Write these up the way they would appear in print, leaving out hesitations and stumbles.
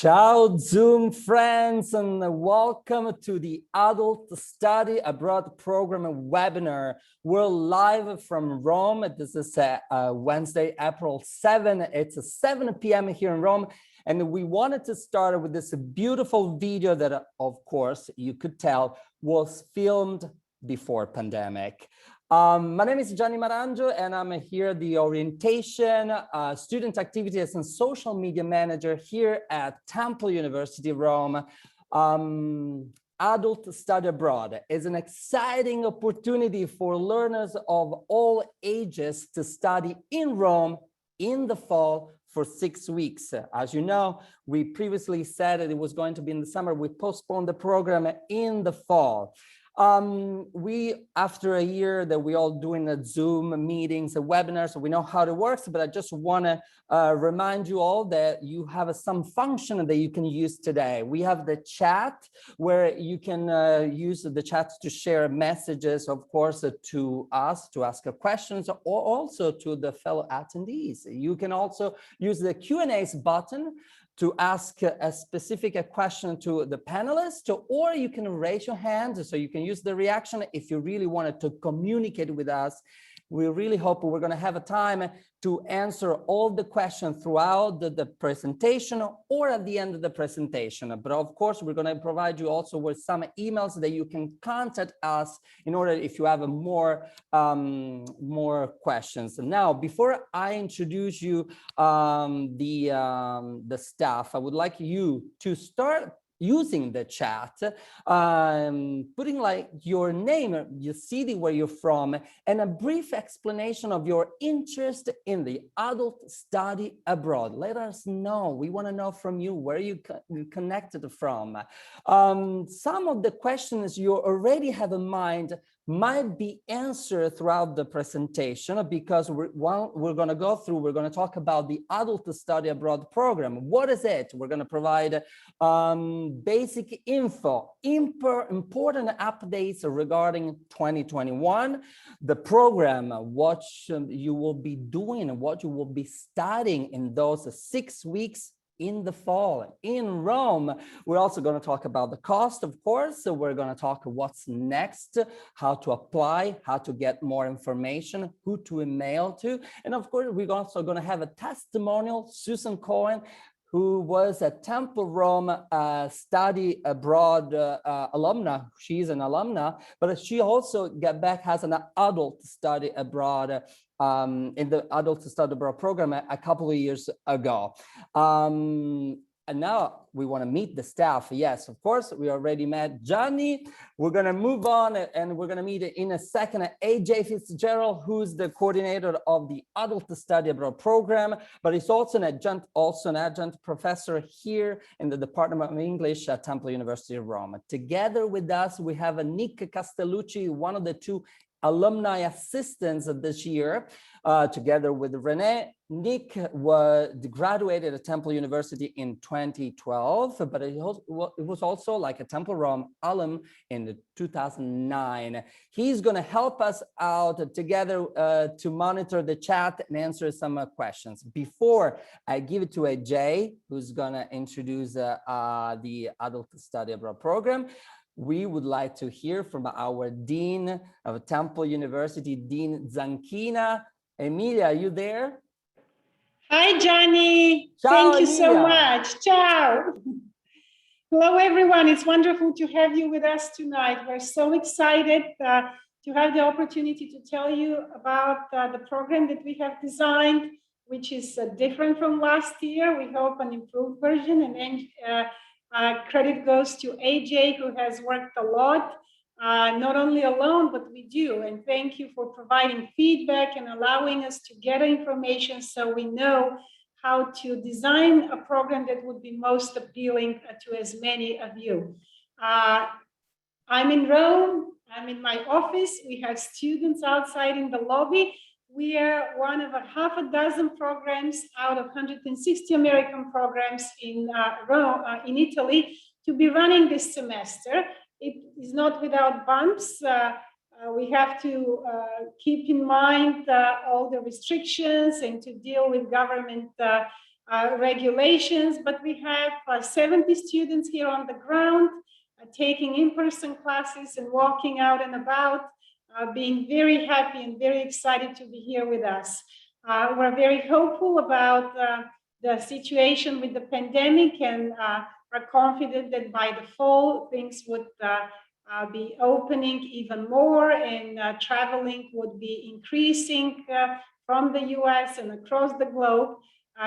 Ciao, Zoom friends, and welcome to the Adult Study Abroad Program webinar. We're live from Rome. This is Wednesday, April 7. It's 7 p.m. here in Rome. And we wanted to start with this beautiful video that, of course, you could tell was filmed before pandemic. My name is Gianni Maranggio, and I'm here the orientation, student activities and social media manager here at Temple University, Rome. Adult Study Abroad is an exciting opportunity for learners of all ages to study in Rome in the fall for 6 weeks. As you know, we previously said that it was going to be in the summer. We postponed the program in the fall. After a year that we all doing the Zoom meetings and webinars, so we know how it works, but I just want to remind you all that you have some function that you can use today. We have the chat where you can use the chat to share messages, of course, to us, to ask questions, or also to the fellow attendees. You can also use the Q&A button to ask a specific question to the panelists, or you can raise your hand, so you can use the reaction if you really wanted to communicate with us. We really hope we're going to have a time to answer all the questions throughout the presentation or at the end of the presentation. But of course, we're going to provide you also with some emails that you can contact us in order if you have more questions. Now, before I introduce you the staff, I would like you to start using the chat, putting like your name, your city where you're from, and a brief explanation of your interest in the adult study abroad. Let us know. We want to know from you where you connected from. Some of the questions you already have in mind might be answered throughout the presentation, because we're going to talk about the Adult Study Abroad program. What is it? We're going to provide basic info, important updates regarding 2021, the program, what you will be doing and what you will be studying in those 6 weeks in the fall in Rome. We're also going to talk about the cost, of course. So we're going to talk what's next, how to apply, how to get more information, who to email to. And of course, we're also going to have a testimonial, Susan Cohen, who was a Temple Rome study abroad alumna. She's an alumna, but she also got back as an adult study abroad in the Adult Study Abroad program a couple of years ago. And now we want to meet the staff. Yes, of course, we already met Gianni. We're going to move on and we're going to meet in a second AJ Fitzgerald, who's the coordinator of the Adult Study Abroad program, but he's also an adjunct professor here in the Department of English at Temple University of Rome. Together with us, we have Nick Castellucci, one of the two alumni assistants this year, together with Renee. Nick graduated at Temple University in 2012, but it was also like a Temple Rome alum in 2009. He's going to help us out together to monitor the chat and answer some questions. Before I give it to AJ, who's going to introduce the Adult Study Abroad program, we would like to hear from our Dean of Temple University, Dean Zanchina. Emilia, are you there? Hi, Gianni. Ciao, Thank you Emilia. so much. Ciao. Hello, everyone. It's wonderful to have you with us tonight. We're so excited to have the opportunity to tell you about the program that we have designed, which is different from last year. We hope an improved version, and then credit goes to AJ, who has worked a lot, not only alone, but with you. And thank you for providing feedback and allowing us to get information so we know how to design a program that would be most appealing to as many of you. I'm in Rome. I'm in my office. We have students outside in the lobby. We are one of half a dozen programs out of 160 American programs in Rome, in Italy, to be running this semester. It is not without bumps. We have to keep in mind all the restrictions and to deal with government regulations, but we have 70 students here on the ground taking in-person classes and walking out and about, being very happy and very excited to be here with us. We're very hopeful about the situation with the pandemic and are confident that by the fall things would be opening even more and traveling would be increasing from the US and across the globe.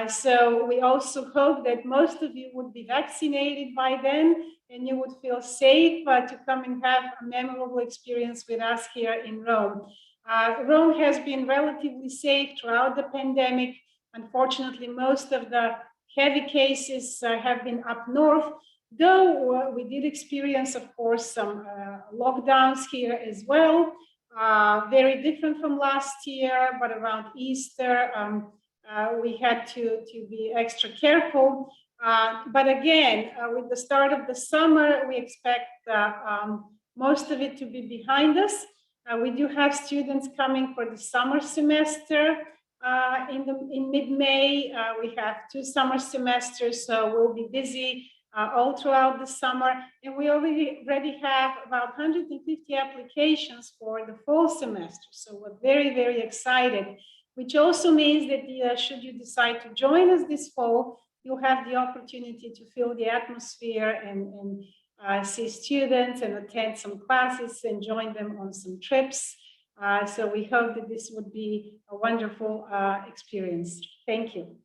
So we also hope that most of you would be vaccinated by then and you would feel safe to come and have a memorable experience with us here in Rome. Rome has been relatively safe throughout the pandemic. Unfortunately, most of the heavy cases have been up north, though we did experience, of course, some lockdowns here as well. Very different from last year, but around Easter, we had to be extra careful. But again, with the start of the summer, we expect most of it to be behind us. We do have students coming for the summer semester in mid-May. We have 2 summer semesters, so we'll be busy all throughout the summer. And we already have about 150 applications for the fall semester. So we're very, very excited, which also means that should you decide to join us this fall, you'll have the opportunity to feel the atmosphere and see students and attend some classes and join them on some trips. So we hope that this would be a wonderful experience. Thank you.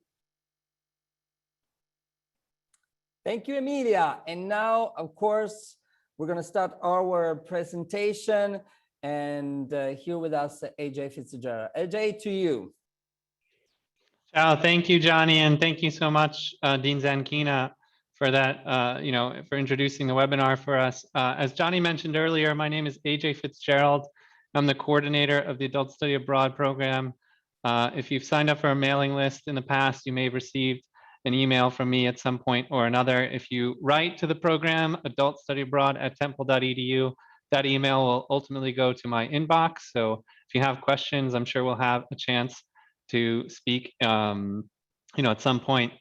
Thank you, Emilia. And now, of course, we're going to start our presentation. And here with us, AJ Fitzgerald. AJ, to you. Ciao, thank you, Johnny, and thank you so much, Dean Zankina, for that, for introducing the webinar for us. As Johnny mentioned earlier, my name is AJ Fitzgerald. I'm the coordinator of the Adult Study Abroad program. If you've signed up for a mailing list in the past, you may have received an email from me at some point or another. If you write to the program, adultstudyabroad@temple.edu, that email will ultimately go to my inbox. So if you have questions, I'm sure we'll have a chance to speak, at some point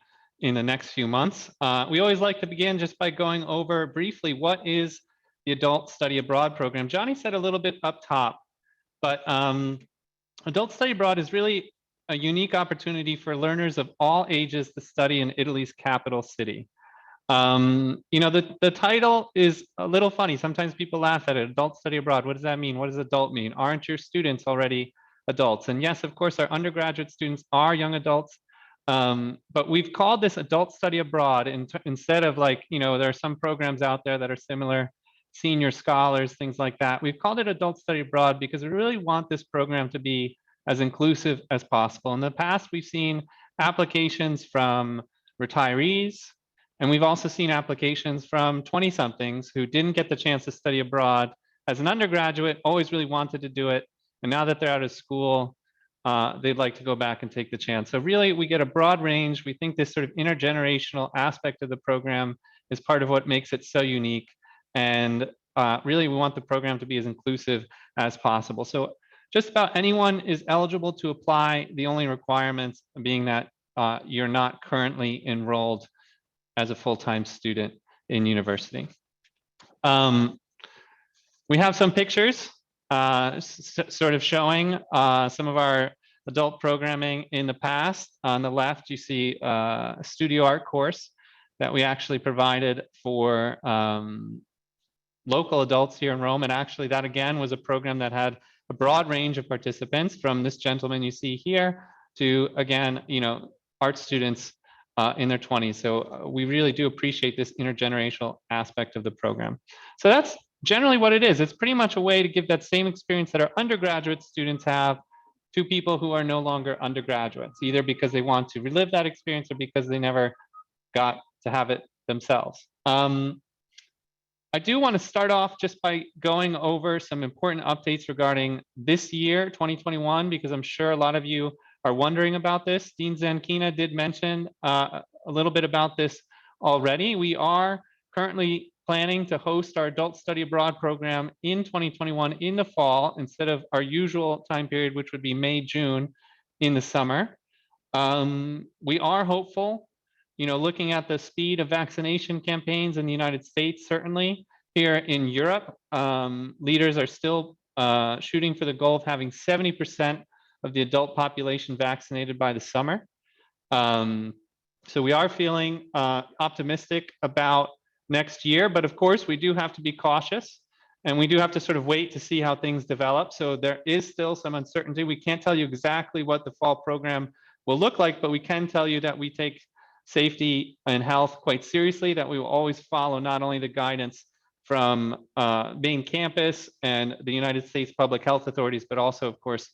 in the next few months. We always like to begin just by going over briefly what is the Adult Study Abroad program. Johnny said a little bit up top, but Adult Study Abroad is really a unique opportunity for learners of all ages to study in Italy's capital city. The title is a little funny. Sometimes people laugh at it. Adult Study Abroad. What does that mean? What does adult mean? Aren't your students already adults? And yes, of course, our undergraduate students are young adults, but we've called this Adult Study Abroad instead of there are some programs out there that are similar, senior scholars, things like that. We've called it Adult Study Abroad because we really want this program to be as inclusive as possible. In the past, we've seen applications from retirees, and we've also seen applications from 20-somethings who didn't get the chance to study abroad as an undergraduate, always really wanted to do it. And now that they're out of school, they'd like to go back and take the chance. So really, we get a broad range. We think this sort of intergenerational aspect of the program is part of what makes it so unique. And really, we want the program to be as inclusive as possible. So just about anyone is eligible to apply. The only requirements being that you're not currently enrolled as a full-time student in university. We have some pictures sort of showing some of our adult programming in the past. On the left, you see a studio art course that we actually provided for local adults here in Rome. And actually that again was a program that had a broad range of participants, from this gentleman you see here to, again, art students in their 20s. So we really do appreciate this intergenerational aspect of the program. So that's generally what it is. It's pretty much a way to give that same experience that our undergraduate students have to people who are no longer undergraduates, either because they want to relive that experience or because they never got to have it themselves. I do want to start off just by going over some important updates regarding this year, 2021, because I'm sure a lot of you are wondering about this. Dean Zankina did mention a little bit about this already. We are currently planning to host our Adult Study Abroad program in 2021 in the fall, instead of our usual time period, which would be May, June in the summer. We are hopeful, looking at the speed of vaccination campaigns in the United States, certainly. Here in Europe, leaders are still shooting for the goal of having 70% of the adult population vaccinated by the summer. So we are feeling optimistic about next year, but of course we do have to be cautious and we do have to sort of wait to see how things develop. So there is still some uncertainty. We can't tell you exactly what the fall program will look like, but we can tell you that we take safety and health quite seriously, that we will always follow not only the guidance from main campus and the United States public health authorities, but also, of course,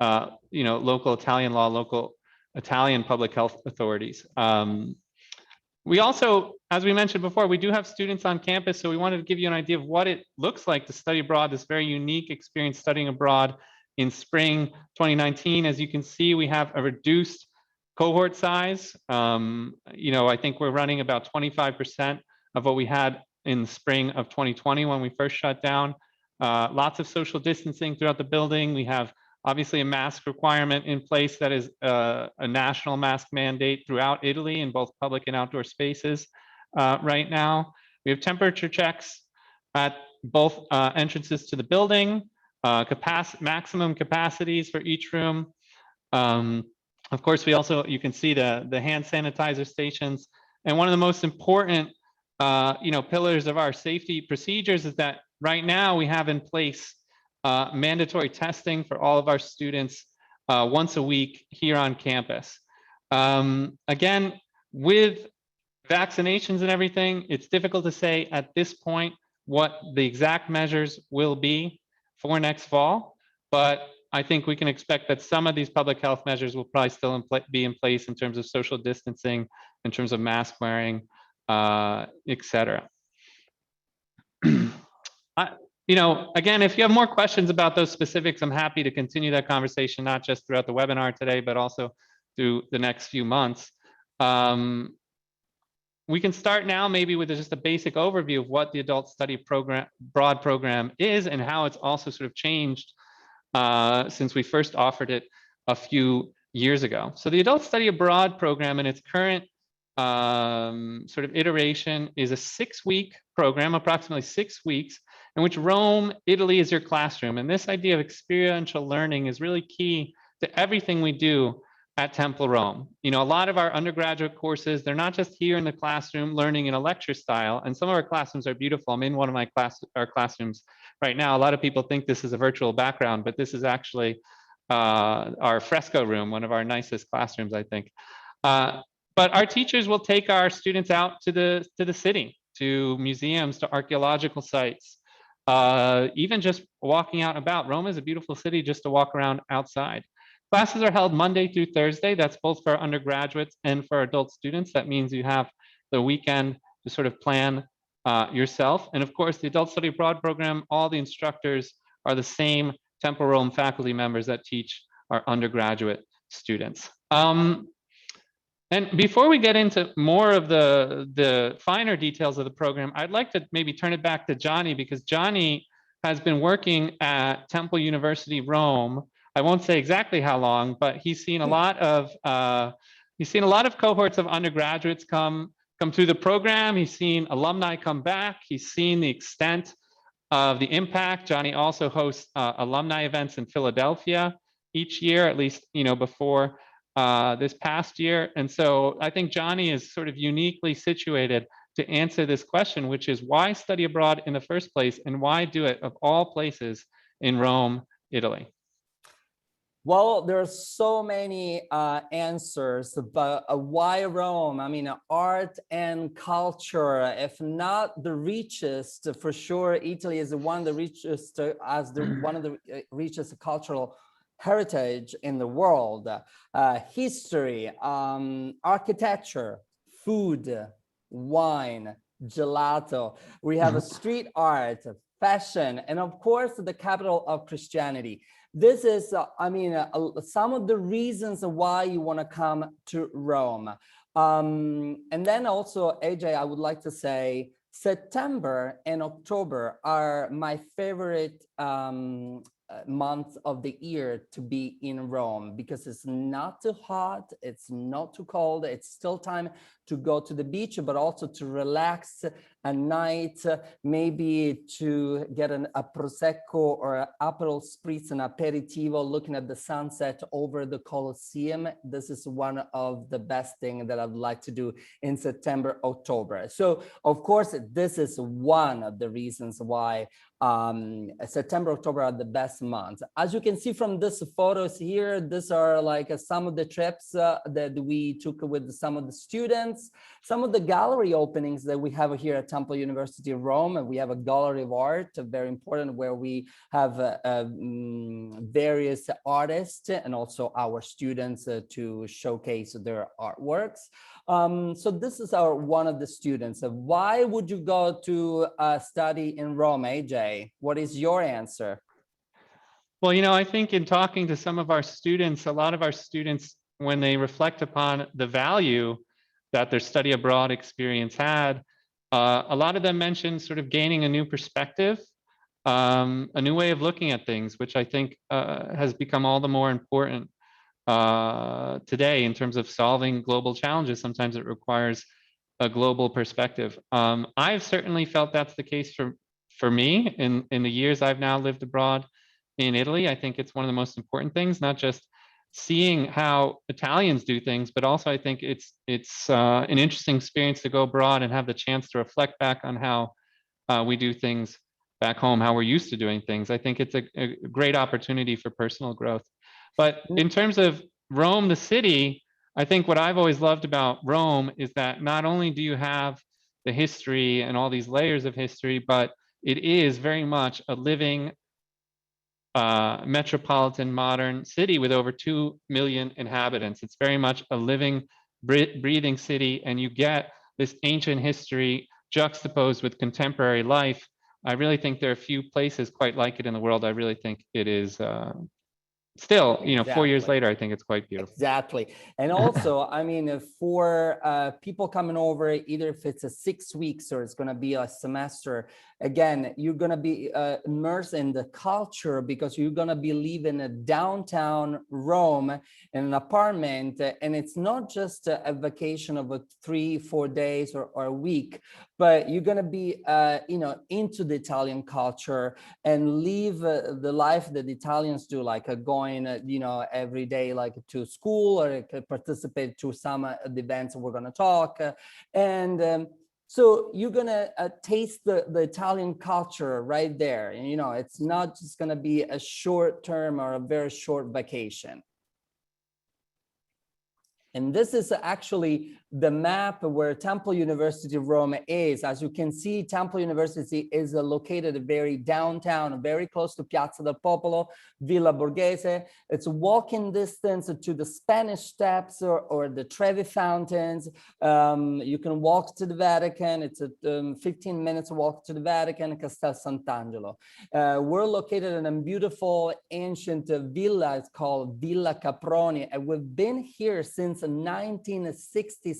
local Italian law, local Italian public health authorities. We also, as we mentioned before, we do have students on campus, so we wanted to give you an idea of what it looks like to study abroad, this very unique experience studying abroad in spring 2019. As you can see, we have a reduced cohort size. I think we're running about 25% of what we had in the spring of 2020 when we first shut down. Lots of social distancing throughout the building. We have obviously a mask requirement in place that is a national mask mandate throughout Italy in both public and outdoor spaces right now. We have temperature checks at both entrances to the building, maximum capacities for each room. Of course, we also, you can see the hand sanitizer stations. And one of the most important pillars of our safety procedures is that right now we have in place mandatory testing for all of our students once a week here on campus. Again, with vaccinations and everything, it's difficult to say at this point what the exact measures will be for next fall, but I think we can expect that some of these public health measures will probably still be in place in terms of social distancing, in terms of mask wearing, etc. Again, if you have more questions about those specifics, I'm happy to continue that conversation, not just throughout the webinar today, but also through the next few months. We can start now maybe with just a basic overview of what the Adult Study Abroad program is and how it's also sort of changed since we first offered it a few years ago. So the Adult Study Abroad program in its current sort of iteration is a 6-week program, approximately 6 weeks, in which Rome, Italy is your classroom. And this idea of experiential learning is really key to everything we do at Temple Rome. A lot of our undergraduate courses, they're not just here in the classroom learning in a lecture style, and some of our classrooms are beautiful. I'm in one of our classrooms right now. A lot of people think this is a virtual background, but this is actually our fresco room, one of our nicest classrooms, I think. But our teachers will take our students out to the city, to museums, to archaeological sites, even just walking out and about. Rome is a beautiful city just to walk around outside. Classes are held Monday through Thursday. That's both for undergraduates and for adult students. That means you have the weekend to sort of plan yourself. And of course, the Adult Study Abroad program, all the instructors are the same Temple Rome faculty members that teach our undergraduate students. And before we get into more of the finer details of the program, I'd like to maybe turn it back to Johnny, because Johnny has been working at Temple University Rome. I won't say exactly how long, but he's seen a lot of cohorts of undergraduates come through the program. He's seen alumni come back. He's seen the extent of the impact. Johnny also hosts alumni events in Philadelphia each year, at least before this past year. And so I think Johnny is sort of uniquely situated to answer this question, which is why study abroad in the first place, and why do it of all places in Rome, Italy? Well, there are so many answers, but why Rome? I mean, art and culture, if not the richest, for sure, Italy is one of the richest, one of the richest cultural heritage in the world. History, architecture, food, wine, gelato. We have a street art, fashion, and of course, the capital of Christianity. This is, some of the reasons why you want to come to Rome. And then also, AJ, I would like to say September and October are my favorite month of the year to be in Rome, because it's not too hot, it's not too cold, it's still time to go to the beach, but also to relax at night, maybe to get a Prosecco or an Aperol Spritz and aperitivo looking at the sunset over the Colosseum. This is one of the best things that I'd like to do in September, October. So of course, this is one of the reasons why September, October are the best months. As you can see from these photos here, these are like some of the trips that we took with some of the students, some of the gallery openings that we have here at Temple University of Rome. And we have a gallery of art, very important, where we have various artists and also our students to showcase their artworks. So this is one of the students. Why would you go to study in Rome, AJ? What is your answer? Well, you know, I think in talking to some of our students, a lot of our students, when they reflect upon the value that their study abroad experience had, a lot of them mentioned sort of gaining a new perspective, a new way of looking at things, which I think has become all the more important today in terms of solving global challenges. Sometimes it requires a global perspective. I've certainly felt that's the case for me in the years I've now lived abroad in Italy. I think it's one of the most important things, not just seeing how Italians do things, but also I think it's an interesting experience to go abroad and have the chance to reflect back on how we do things back home, how we're used to doing things. I think it's a great opportunity for personal growth. But in terms of Rome, the city, I think what I've always loved about Rome is that not only do you have the history and all these layers of history, but it is very much a living metropolitan modern city with over 2 million inhabitants. It's very much a living, breathing city, and you get this ancient history juxtaposed with contemporary life. I really think there are few places quite like it in the world. I really think it is still, you know, 4 years Exactly. later, I think it's quite beautiful. Exactly. And also, I mean, for people coming over, either if it's a 6 weeks or it's going to be a semester, again, you're going to be immersed in the culture, because you're going to be living in downtown Rome in an apartment. And it's not just a vacation of 3-4 days or a week, but you're going to be, you know, into the Italian culture and live the life that Italians do, like going, you know, every day, like to school, or participate to some of the events we're going to talk. So you're going to taste the Italian culture right there. And, you know, it's not just going to be a short term or a very short vacation. And this is actually the map where Temple University of Rome is. As you can see, Temple University is located very downtown, very close to Piazza del Popolo, Villa Borghese. It's walking distance to the Spanish Steps or the Trevi Fountains. You can walk to the Vatican. It's a 15 minutes walk to the Vatican, Castel Sant'Angelo. We're located in a beautiful ancient villa. It's called Villa Caproni, and we've been here since 1966.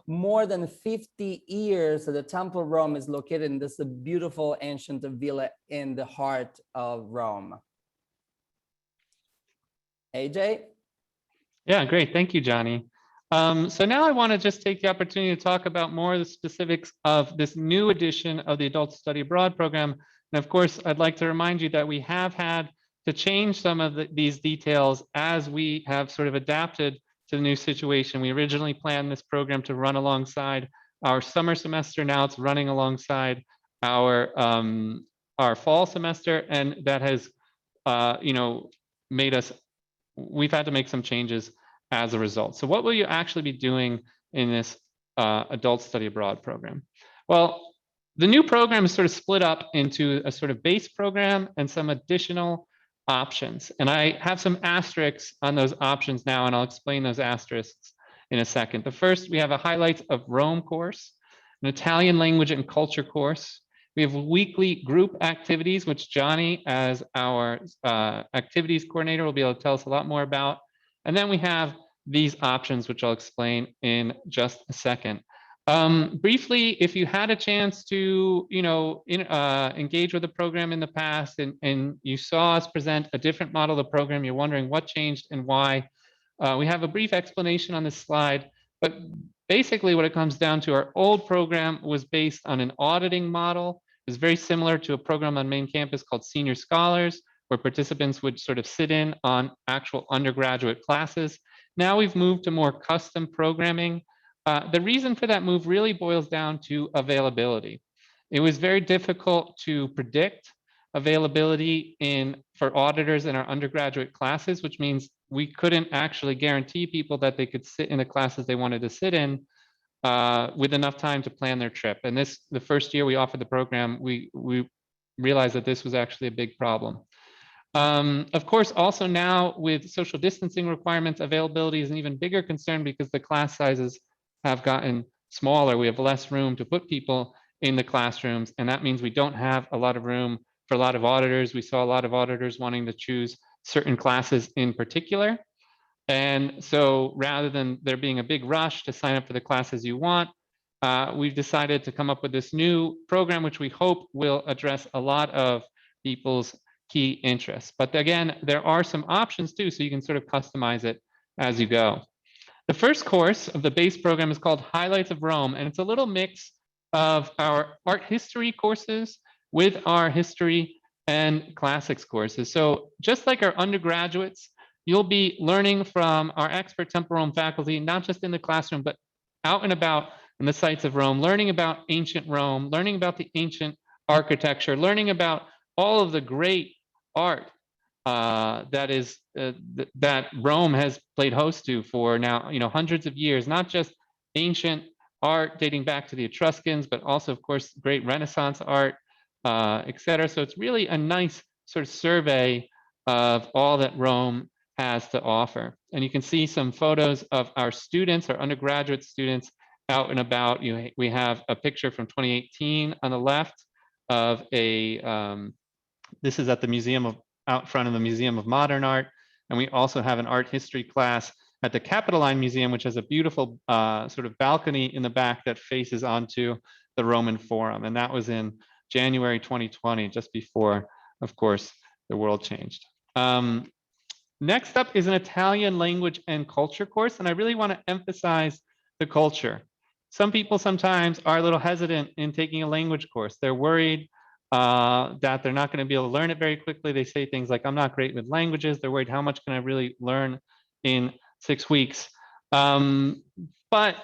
More than 50 years. The Temple of Rome is located in this beautiful ancient villa in the heart of Rome. AJ? Yeah, great. Thank you, Johnny. So now I want to just take the opportunity to talk about more of the specifics of this new edition of the Adult Study Abroad program. And of course, I'd like to remind you that we have had to change some of these details as we have sort of adapted to the new situation. We originally planned this program to run alongside our summer semester. Now it's running alongside our fall semester, and that has, you know, we've had to make some changes as a result. So what will you actually be doing in this Adult Study Abroad program? Well, the new program is sort of split up into a sort of base program and some additional options. And I have some asterisks on those options now, and I'll explain those asterisks in a second. The first, we have a highlights of Rome course, an Italian language and culture course. We have weekly group activities, which Johnny, as our activities coordinator, will be able to tell us a lot more about. And then we have these options, which I'll explain in just a second. Briefly, if you had a chance to, engage with the program in the past and you saw us present a different model of the program, you're wondering what changed and why, we have a brief explanation on this slide, but basically what it comes down to, our old program was based on an auditing model. It's very similar to a program on main campus called Senior Scholars, where participants would sort of sit in on actual undergraduate classes. Now we've moved to more custom programming. The reason for that move really boils down to availability. It was very difficult to predict availability for auditors in our undergraduate classes, which means we couldn't actually guarantee people that they could sit in the classes they wanted to sit in with enough time to plan their trip. And the first year we offered the program, we realized that this was actually a big problem. Of course, also now with social distancing requirements, availability is an even bigger concern because the class sizes have gotten smaller. We have less room to put people in the classrooms, and that means we don't have a lot of room for a lot of auditors. We saw a lot of auditors wanting to choose certain classes in particular. And so rather than there being a big rush to sign up for the classes you want, we've decided to come up with this new program, which we hope will address a lot of people's key interests. But again, there are some options too, so you can sort of customize it as you go. The first course of the base program is called Highlights of Rome, and it's a little mix of our art history courses with our history and classics courses. So just like our undergraduates, you'll be learning from our expert Temple Rome faculty, not just in the classroom, but out and about in the sites of Rome, learning about ancient Rome, learning about the ancient architecture, learning about all of the great art that Rome has played host to for now, hundreds of years, not just ancient art dating back to the Etruscans, but also, of course, great Renaissance art, et cetera. So it's really a nice sort of survey of all that Rome has to offer. And you can see some photos of our students, our undergraduate students, out and about. We have a picture from 2018 on the left of this is at the museum out front of the Museum of Modern Art. And we also have an art history class at the Capitoline Museum, which has a beautiful sort of balcony in the back that faces onto the Roman Forum. And that was in January 2020, just before, of course, the world changed. Next up is an Italian language and culture course. And I really want to emphasize the culture. Some people sometimes are a little hesitant in taking a language course. They're worried that they're not going to be able to learn it very quickly. They say things like, I'm not great with languages. They're worried, how much can I really learn in 6 weeks? But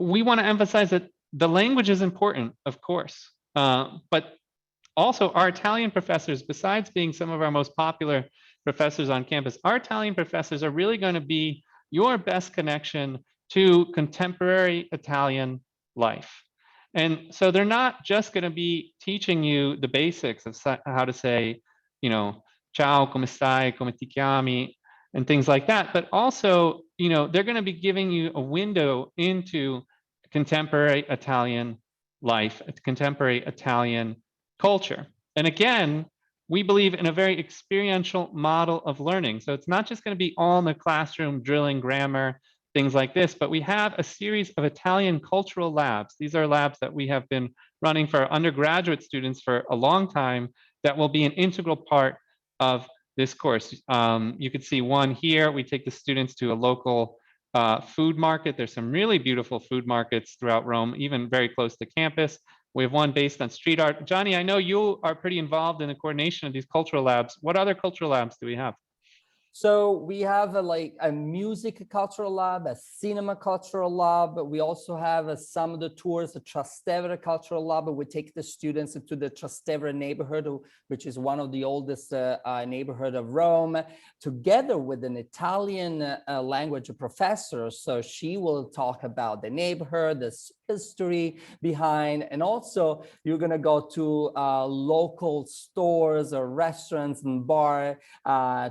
we want to emphasize that the language is important, of course. But also our Italian professors, besides being some of our most popular professors on campus, our Italian professors are really going to be your best connection to contemporary Italian life. And so they're not just going to be teaching you the basics of how to say, ciao, come stai, come ti chiami, and things like that. But also, they're going to be giving you a window into contemporary Italian life, contemporary Italian culture. And again, we believe in a very experiential model of learning. So it's not just going to be all in the classroom drilling grammar, things like this, but we have a series of Italian cultural labs. These are labs that we have been running for our undergraduate students for a long time that will be an integral part of this course. You can see one here. We take the students to a local food market. There's some really beautiful food markets throughout Rome, even very close to campus. We have one based on street art. Johnny, I know you are pretty involved in the coordination of these cultural labs. What other cultural labs do we have? So we have a music cultural lab, a cinema cultural lab. We also have some of the tours, the Trastevere cultural lab. We take the students into the Trastevere neighborhood, which is one of the oldest neighborhood of Rome, together with an Italian language professor. So she will talk about the neighborhood, the history behind, and also you're gonna go to local stores or restaurants and bar,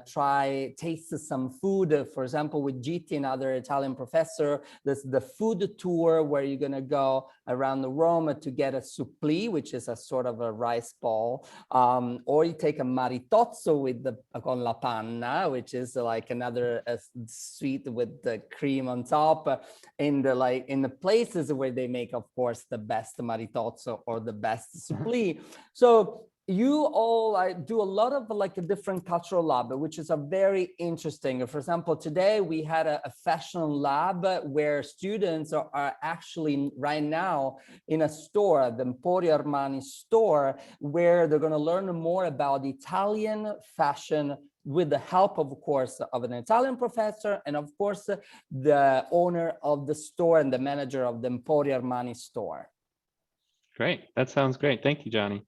try taste some food. For example, with Gitti, another Italian professor, there's the food tour where you're gonna go around Rome to get a supplì, which is a sort of a rice ball, or you take a maritozzo with the con la panna, which is like another sweet with the cream on top, in the places where they make, of course, the best maritozzo or the best supplì. So you all do a lot of like a different cultural lab, which is a very interesting. For example, today we had a fashion lab where students are actually right now in a store, the Emporio Armani store, where they're going to learn more about Italian fashion with the help, of course, of an Italian professor and, of course, the owner of the store and the manager of the Emporio Armani store. Great. That sounds great. Thank you, Johnny.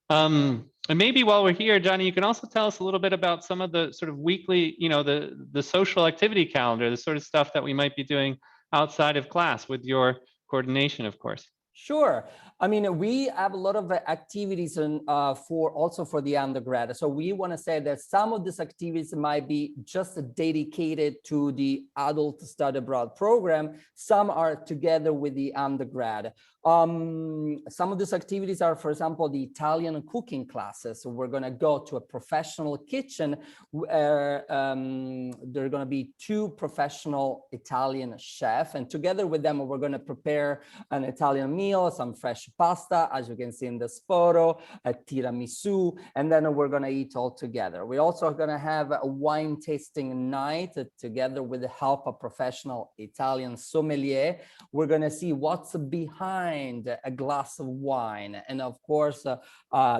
And maybe while we're here, Johnny, you can also tell us a little bit about some of the sort of weekly, the social activity calendar, the sort of stuff that we might be doing outside of class with your coordination, of course. Sure. I mean, we have a lot of activities for the undergrad. So we want to say that some of these activities might be just dedicated to the adult study abroad program. Some are together with the undergrad. Some of these activities are, for example, the Italian cooking classes. So we're going to go to a professional kitchen where there are going to be 2 professional Italian chefs, and together with them, we're going to prepare an Italian meal, some fresh pasta, as you can see in this photo, a tiramisu, and then we're going to eat all together. We're also going to have a wine tasting night together with the help of professional Italian sommelier. We're going to see what's behind a glass of wine, and of course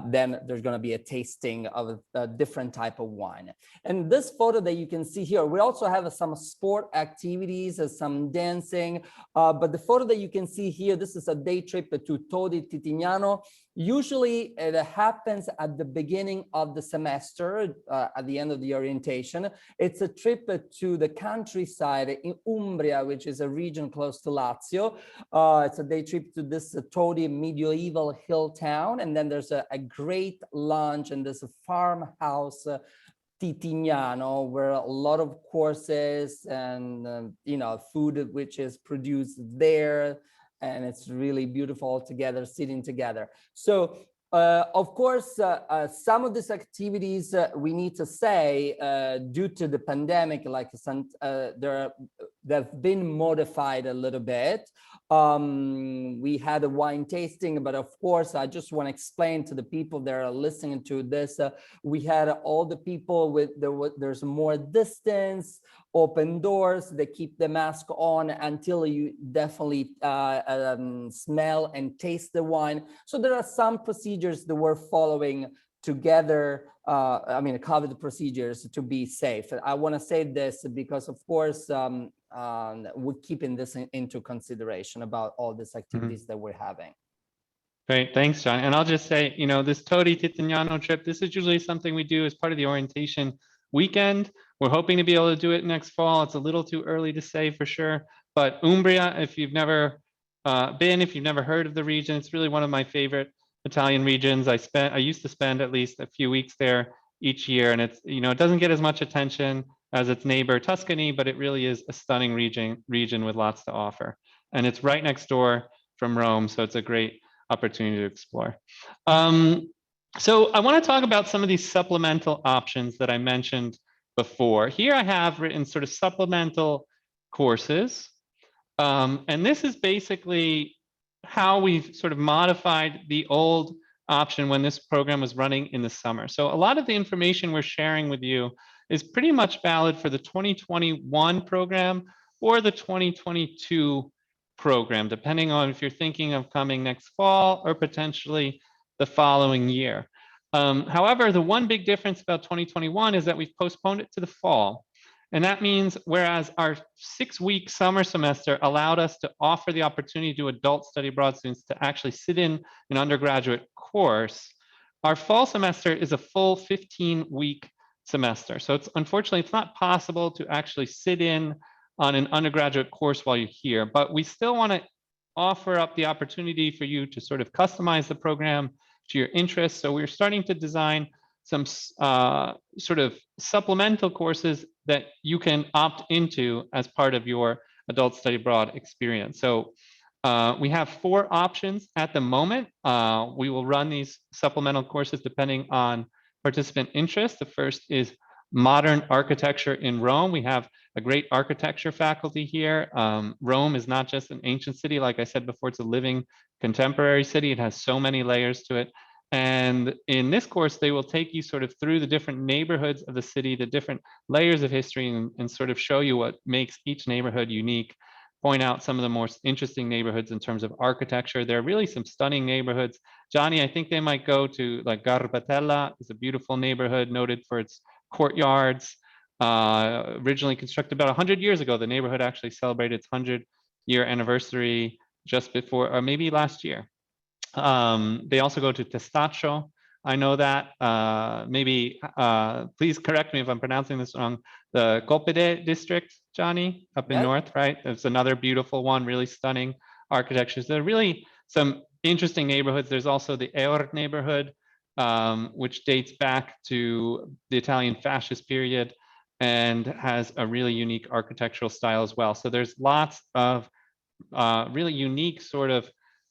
then there's going to be a tasting of a different type of wine. And this photo that you can see here, we also have some sport activities, some dancing, but the photo that you can see here, this is a day trip to Todi Titignano. Usually it happens at the beginning of the semester, at the end of the orientation. It's a trip to the countryside in Umbria, which is a region close to Lazio. It's a day trip to this Todi medieval hill town. And then there's a great lunch and there's a farmhouse, Titignano, where a lot of courses and, food which is produced there. And it's really beautiful together, sitting together. So, of course, some of these activities we need to say, due to the pandemic, like they've been modified a little bit. We had a wine tasting, but of course, I just want to explain to the people that are listening to this, we had all the people there's more distance, open doors, they keep the mask on until you definitely smell and taste the wine. So there are some procedures that we're following together, COVID procedures to be safe. I want to say this because, of course, we're keeping this into consideration about all these activities that we're having. Great, thanks, John. And I'll just say, this Todi Titignano trip, this is usually something we do as part of the orientation weekend. We're hoping to be able to do it next fall. It's a little too early to say for sure, but Umbria, if you've never if you've never heard of the region, it's really one of my favorite Italian regions. I used to spend at least a few weeks there each year, and it's, it doesn't get as much attention as its neighbor Tuscany, but it really is a stunning region with lots to offer. And it's right next door from Rome, so it's a great opportunity to explore. So I want to talk about some of these supplemental options that I mentioned before. Here I have written sort of supplemental courses. And this is basically how we've sort of modified the old option when this program was running in the summer. So a lot of the information we're sharing with you is pretty much valid for the 2021 program or the 2022 program, depending on if you're thinking of coming next fall or potentially the following year. However, the one big difference about 2021 is that we've postponed it to the fall. And that means whereas our 6-week summer semester allowed us to offer the opportunity to adult study abroad students to actually sit in an undergraduate course, our fall semester is a full 15-week semester. So unfortunately, it's not possible to actually sit in on an undergraduate course while you're here, but we still want to offer up the opportunity for you to sort of customize the program to your interests. So we're starting to design some sort of supplemental courses that you can opt into as part of your adult study abroad experience. So we have 4 options at the moment. We will run these supplemental courses depending on participant interest. The first is Modern Architecture in Rome. We have a great architecture faculty here. Rome is not just an ancient city. Like I said before, it's a living contemporary city. It has so many layers to it. And in this course, they will take you sort of through the different neighborhoods of the city, the different layers of history, and sort of show you what makes each neighborhood unique, point out some of the most interesting neighborhoods in terms of architecture. There are really some stunning neighborhoods. Johnny, I think they might go to like Garbatella. It's a beautiful neighborhood noted for its courtyards. Originally constructed about 100 years ago. The neighborhood actually celebrated its 100-year anniversary just before, or maybe last year. They also go to Testaccio. I know that. Maybe, please correct me if I'm pronouncing this wrong. The Colpede district, Johnny, up in north, right? It's another beautiful one, really stunning architecture. So there are really some interesting neighborhoods. There's also the Eur neighborhood, which dates back to the Italian fascist period and has a really unique architectural style as well. So there's lots of really unique sort of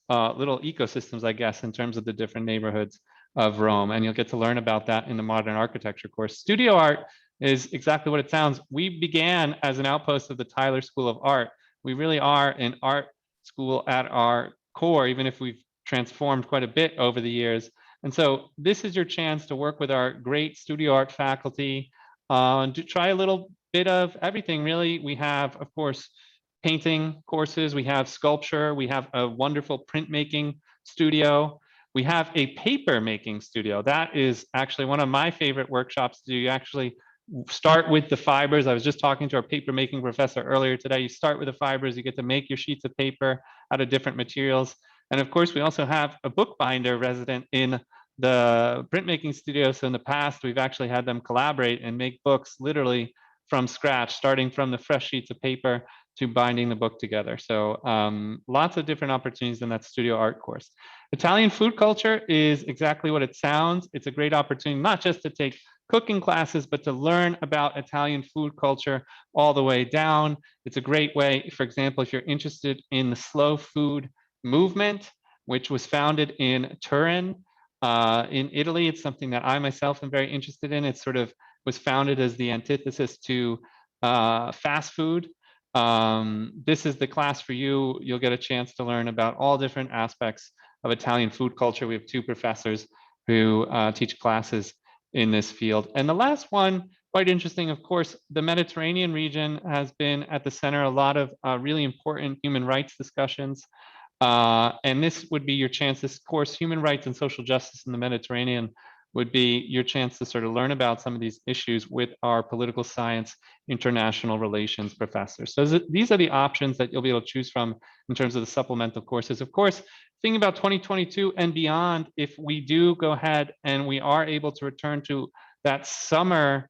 little ecosystems, I guess, in terms of the different neighborhoods of Rome. And you'll get to learn about that in the modern architecture course. Studio art is exactly what it sounds. We began as an outpost of the Tyler School of Art. We really are an art school at our core, even if we've transformed quite a bit over the years. And so this is your chance to work with our great studio art faculty and to try a little bit of everything, really. We have, of course, painting courses, we have sculpture, we have a wonderful printmaking studio, we have a paper making studio. That is actually one of my favorite workshops to do. You actually start with the fibers. I was just talking to our paper making professor earlier today. You start with the fibers, you get to make your sheets of paper out of different materials. And of course, we also have a bookbinder resident in the printmaking studio. So in the past, we've actually had them collaborate and make books literally from scratch, starting from the fresh sheets of paper to binding the book together. So lots of different opportunities in that studio art course. Italian food culture is exactly what it sounds. It's a great opportunity, not just to take cooking classes, but to learn about Italian food culture all the way down. It's a great way, for example, if you're interested in the slow food movement, which was founded in Turin, in Italy. It's something that I myself am very interested in. It sort of was founded as the antithesis to fast food. This is the class for you. You'll get a chance to learn about all different aspects of Italian food culture. We have 2 professors who teach classes in this field. And the last one, quite interesting, of course, the Mediterranean region has been at the center of a lot of really important human rights discussions. And this would be your chance, this course, Human Rights and Social Justice in the Mediterranean, would be your chance to sort of learn about some of these issues with our political science, international relations professors. So these are the options that you'll be able to choose from in terms of the supplemental courses. Of course, thinking about 2022 and beyond, if we do go ahead and we are able to return to that summer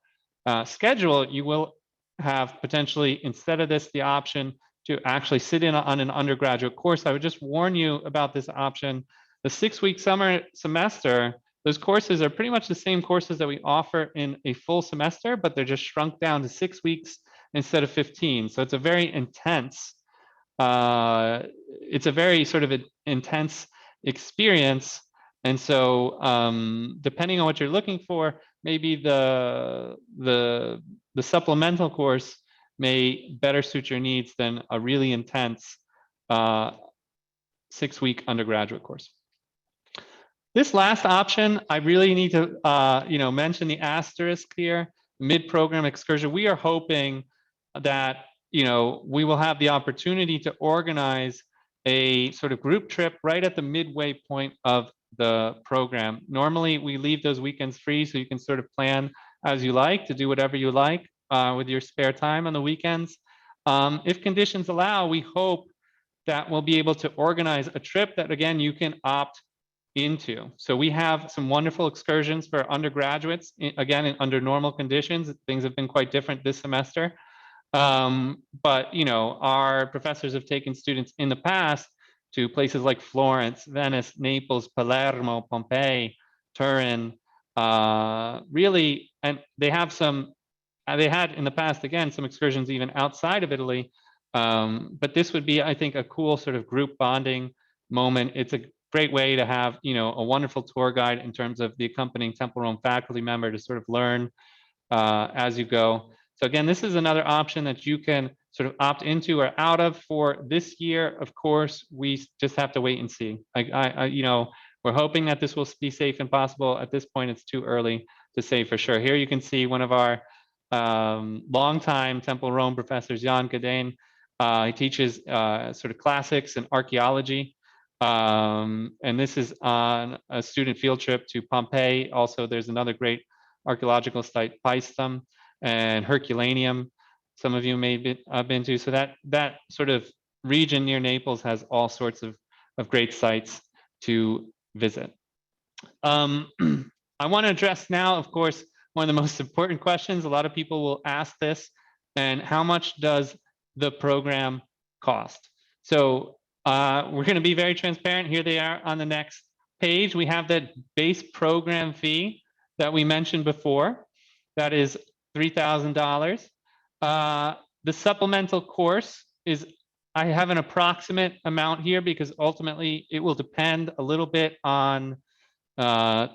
schedule, you will have potentially, instead of this, the option to actually sit in on an undergraduate course. I would just warn you about this option. The 6-week summer semester, those courses are pretty much the same courses that we offer in a full semester, but they're just shrunk down to 6 weeks instead of 15. So it's a very intense, it's a very sort of intense experience. And so depending on what you're looking for, maybe the supplemental course may better suit your needs than a really intense 6-week undergraduate course. This last option, I really need to mention the asterisk here, mid-program excursion. We are hoping that we will have the opportunity to organize a sort of group trip right at the midway point of the program. Normally, we leave those weekends free, so you can sort of plan as you like to do whatever you like with your spare time on the weekends. If conditions allow, we hope that we'll be able to organize a trip that, again, you can opt into. So we have some wonderful excursions for undergraduates, again, under normal conditions. Things have been quite different this semester. But our professors have taken students in the past to places like Florence, Venice, Naples, Palermo, Pompeii, Turin, really, and they have some, they had in the past, again, some excursions even outside of Italy. But this would be, I think, a cool sort of group bonding moment. It's a great way to have, you know, a wonderful tour guide in terms of the accompanying Temple Rome faculty member to sort of learn as you go. So again, this is another option that you can sort of opt into or out of for this year. Of course, we just have to wait and see. You know, we're hoping that this will be safe and possible. At this point, it's too early to say for sure. Here you can see one of our longtime Temple Rome professors, Jan Gadane. He teaches sort of classics and archaeology. And this is on a student field trip to Pompeii. Also, there's another great archaeological site, Paestum and Herculaneum. Some of you may have been to. So that sort of region near Naples has all sorts of great sites to visit. I want to address now, of course, one of the most important questions. A lot of people will ask this, and how much does the program cost? So we're going to be very transparent. Here they are on the next page. We have that base program fee that we mentioned before. That is $3,000. The supplemental course is, I have an approximate amount here because ultimately it will depend a little bit on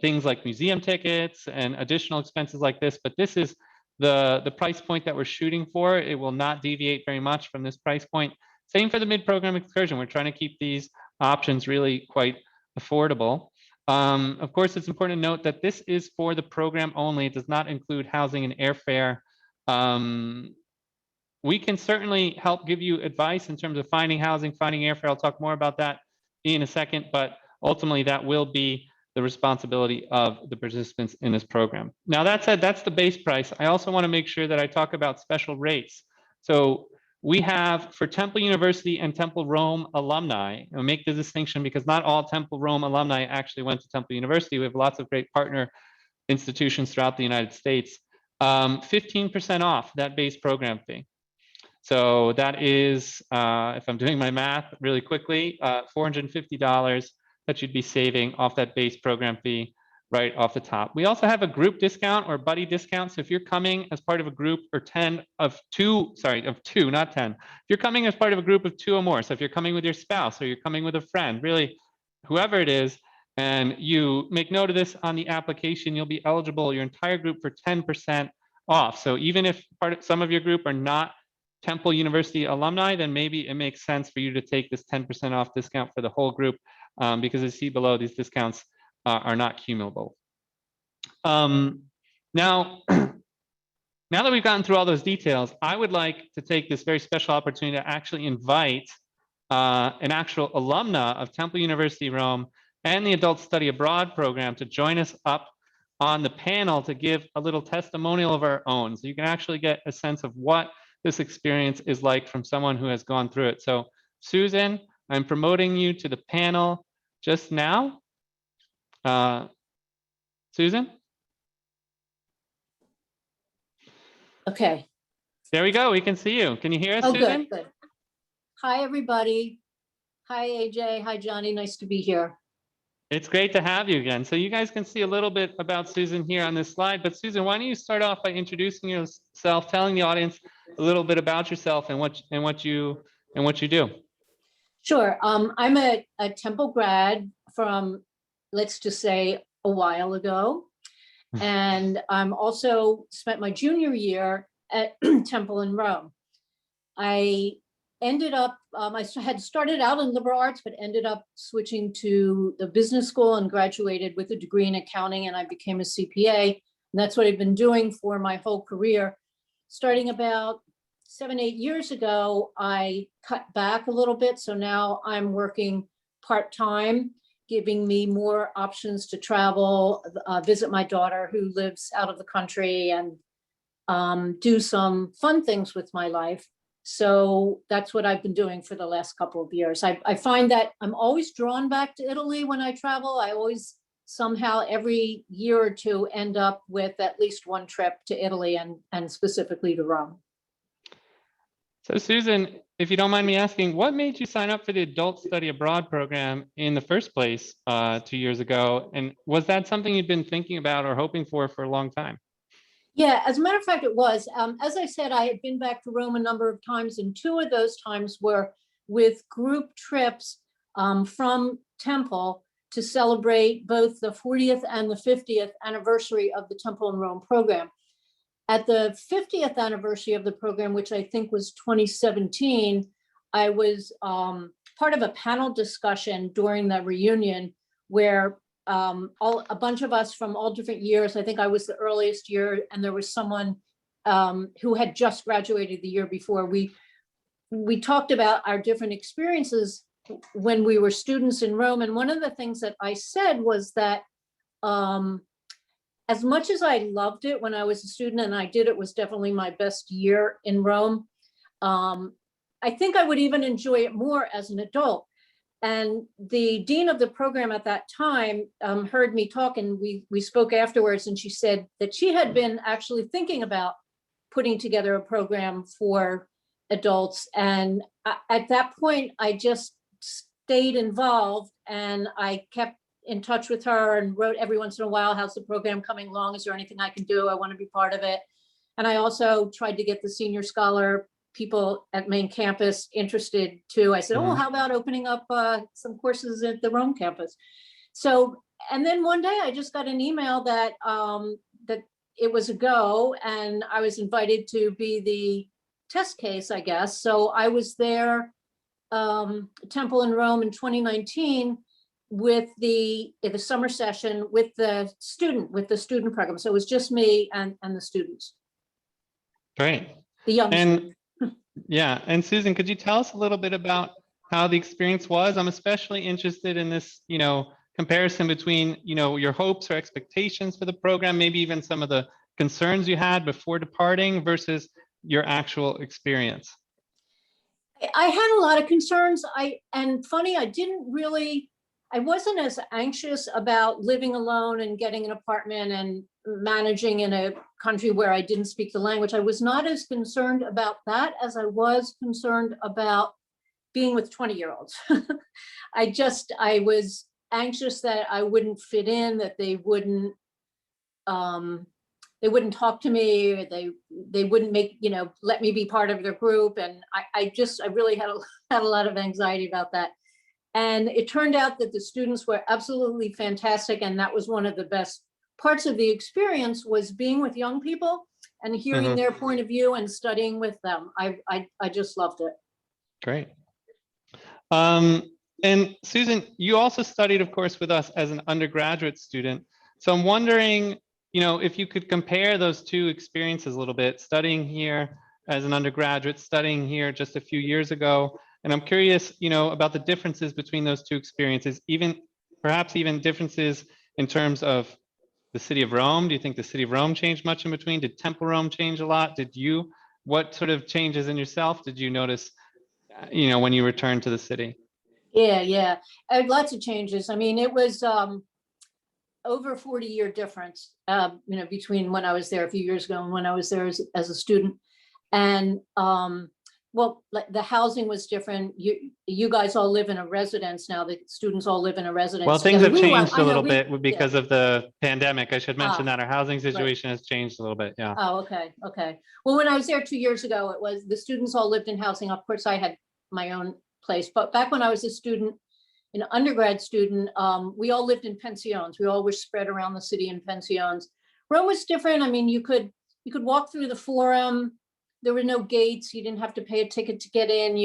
things like museum tickets and additional expenses like this, but this is the price point that we're shooting for. It will not deviate very much from this price point. Same for the mid-program excursion. We're trying to keep these options really quite affordable. Of course, it's important to note that this is for the program only. It does not include housing and airfare. We can certainly help give you advice in terms of finding housing, finding airfare. I'll talk more about that in a second, but ultimately that will be the responsibility of the participants in this program. Now, that said, that's the base price. I also want to make sure that I talk about special rates. So we have, for Temple University and Temple Rome alumni, and make the distinction because not all Temple Rome alumni actually went to Temple University. We have lots of great partner institutions throughout the United States. 15% off that base program fee. So that is, if I'm doing my math really quickly, $450 that you'd be saving off that base program fee right off the top. We also have a group discount or buddy discount. So if you're coming as part of a group or of two, not 10. If you're coming as part of a group of 2 or more, so if you're coming with your spouse or you're coming with a friend, really whoever it is, and you make note of this on the application, you'll be eligible, your entire group, for 10% off. So even if some of your group are not Temple University alumni, then maybe it makes sense for you to take this 10% off discount for the whole group, because as you see below, these discounts are not cumulable. Now, now that we've gotten through all those details, I would like to take this very special opportunity to actually invite an actual alumna of Temple University Rome and the Adult Study Abroad program to join us up on the panel to give a little testimonial of our own. So you can actually get a sense of what this experience is like from someone who has gone through it. So Susan, I'm promoting you to the panel just now. Susan? Okay. There we go. We can see you. Can you hear us, Oh, Susan? good. Hi, everybody. Hi, AJ. Hi, Johnny. Nice to be here. It's great to have you again. So you guys can see a little bit about Susan here on this slide, but Susan, why don't you start off by introducing yourself, telling the audience a little bit about yourself and what you do. Sure. I'm a Temple grad from, let's just say, a while ago. And I'm also spent my junior year at Temple in Rome. I ended up, I had started out in liberal arts, but ended up switching to the business school and graduated with a degree in accounting, and I became a CPA. And that's what I've been doing for my whole career. Starting about 7-8 years ago, I cut back a little bit. So now I'm working part-time, giving me more options to travel, visit my daughter who lives out of the country, and do some fun things with my life. So that's what I've been doing for the last couple of years. I find that I'm always drawn back to Italy when I travel. I always somehow every year or two end up with at least one trip to Italy, and specifically to Rome. So Susan, if you don't mind me asking, what made you sign up for the Adult Study Abroad program in the first place 2 years ago? And was that something you'd been thinking about or hoping for a long time? Yeah, as a matter of fact, it was. As I said, I had been back to Rome a number of times, and 2 of those times were with group trips from Temple to celebrate both the 40th and the 50th anniversary of the Temple in Rome program. At the 50th anniversary of the program, which I think was 2017, I was part of a panel discussion during the reunion where a bunch of us from all different years, I think I was the earliest year, and there was someone who had just graduated the year before. We talked about our different experiences when we were students in Rome. And one of the things that I said was that as much as I loved it when I was a student, and it was definitely my best year in Rome, I think I would even enjoy it more as an adult. And the dean of the program at that time heard me talk, and we spoke afterwards, and she said that she had been actually thinking about putting together a program for adults. And at that point, I just stayed involved, and I kept in touch with her and wrote every once in a while, how's the program coming along? Is there anything I can do? I want to be part of it. And I also tried to get the senior scholar people at main campus interested too. I said, oh, how about opening up some courses at the Rome campus? So, and then one day I just got an email that that it was a go, and I was invited to be the test case, I guess. So I was there, Temple in Rome in 2019 with the summer session with the student program. So it was just me and the students. Great. The young students. Yeah, and Susan, could you tell us a little bit about how the experience was? I'm especially interested in this, comparison between, your hopes or expectations for the program, maybe even some of the concerns you had before departing versus your actual experience. I had a lot of concerns. I wasn't as anxious about living alone and getting an apartment and managing in a country where I didn't speak the language. I was not as concerned about that as I was concerned about being with 20-year-olds. I was anxious that I wouldn't fit in, that they wouldn't talk to me, or they wouldn't let me be part of their group. And I really had a lot of anxiety about that. And it turned out that the students were absolutely fantastic. And that was one of the best parts of the experience, was being with young people and hearing their point of view and studying with them. I just loved it. Great. And Susan, you also studied, of course, with us as an undergraduate student. So I'm wondering, if you could compare those two experiences a little bit, studying here as an undergraduate, studying here just a few years ago. And I'm curious, about the differences between those two experiences, perhaps even differences in terms of the city of Rome. Do you think the city of Rome changed much in between? Did Temple Rome change a lot? What sort of changes in yourself did you notice, when you returned to the city? Yeah. Lots of changes. I mean, it was over 40-year difference, between when I was there a few years ago and when I was there as a student. And well, the housing was different. You guys all live in a residence now. The students all live in a residence. Well, things have changed a little bit because of the pandemic. I should mention that our housing situation has changed a little bit. Yeah. Oh, okay. Well, when I was there 2 years ago, it was the students all lived in housing. Of course, I had my own place, but back when I was a student, an undergrad student, we all lived in pensions. We all were spread around the city in pensions. Rome was different. I mean, you could walk through the Forum. There were no gates. You didn't have to pay a ticket to get in.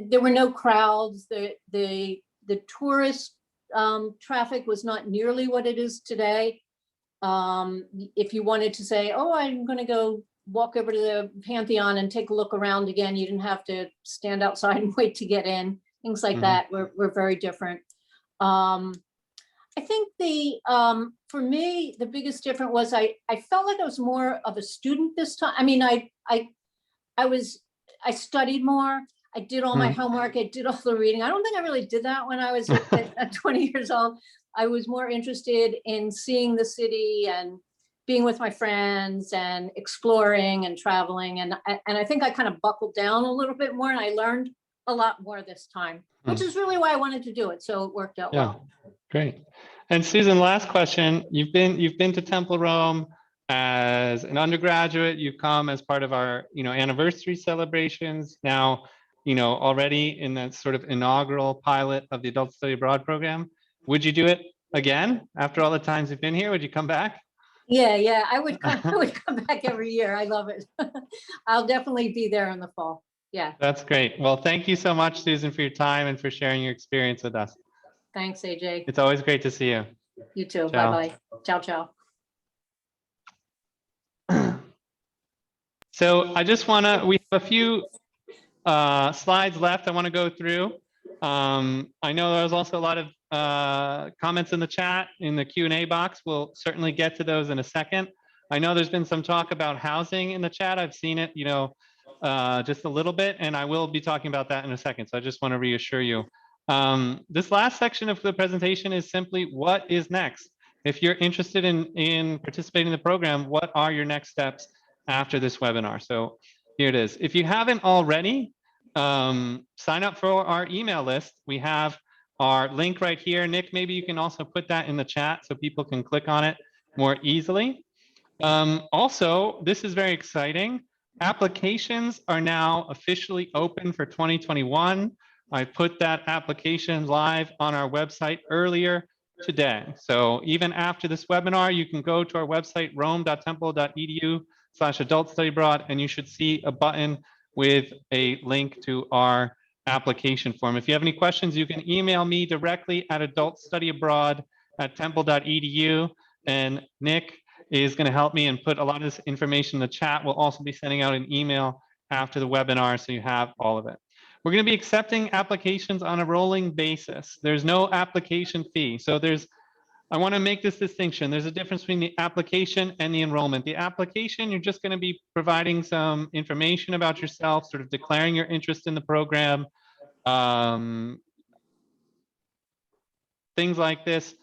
There were no crowds. The tourist traffic was not nearly what it is today. If you wanted to say, oh, I'm going to go walk over to the Pantheon and take a look around again, you didn't have to stand outside and wait to get in. Things like that were very different. I think for me, the biggest difference was I felt like I was more of a student this time. I mean, I studied more. I did all my homework. I did all the reading. I don't think I really did that when I was at 20 years old. I was more interested in seeing the city and being with my friends and exploring and traveling. And I think I kind of buckled down a little bit more, and I learned a lot more this time, which is really why I wanted to do it. So it worked out well. Great. And Susan, last question. You've been to Temple Rome as an undergraduate. You've come as part of our, anniversary celebrations. Now, already in that sort of inaugural pilot of the Adult Study Abroad program. Would you do it again after all the times you've been here? Would you come back? Yeah, I would come back every year. I love it. I'll definitely be there in the fall. Yeah. That's great. Well, thank you so much, Susan, for your time and for sharing your experience with us. Thanks, AJ. It's always great to see you. You too. Ciao. Bye-bye. Ciao, ciao. So I just want to, we have a few slides left I want to go through. I know there's also a lot of comments in the chat, in the Q&A box. We'll certainly get to those in a second. I know there's been some talk about housing in the chat. I've seen it, just a little bit, and I will be talking about that in a second. So I just want to reassure you. This last section of the presentation is simply what is next. If you're interested in participating in the program, what are your next steps after this webinar? So here it is. If you haven't already, sign up for our email list. We have our link right here. Nick, maybe you can also put that in the chat so people can click on it more easily. Also, this is very exciting. Applications are now officially open for 2021. I put that application live on our website earlier today. So even after this webinar, you can go to our website, rome.temple.edu/adultstudyabroad, and you should see a button with a link to our application form. If you have any questions, you can email me directly at adultstudyabroad@temple.edu, and Nick is going to help me and put a lot of this information in the chat. We'll also be sending out an email after the webinar, so you have all of it. We're going to be accepting applications on a rolling basis. There's no application fee. So I want to make this distinction. There's a difference between the application and the enrollment. The application, you're just going to be providing some information about yourself, sort of declaring your interest in the program, things like this.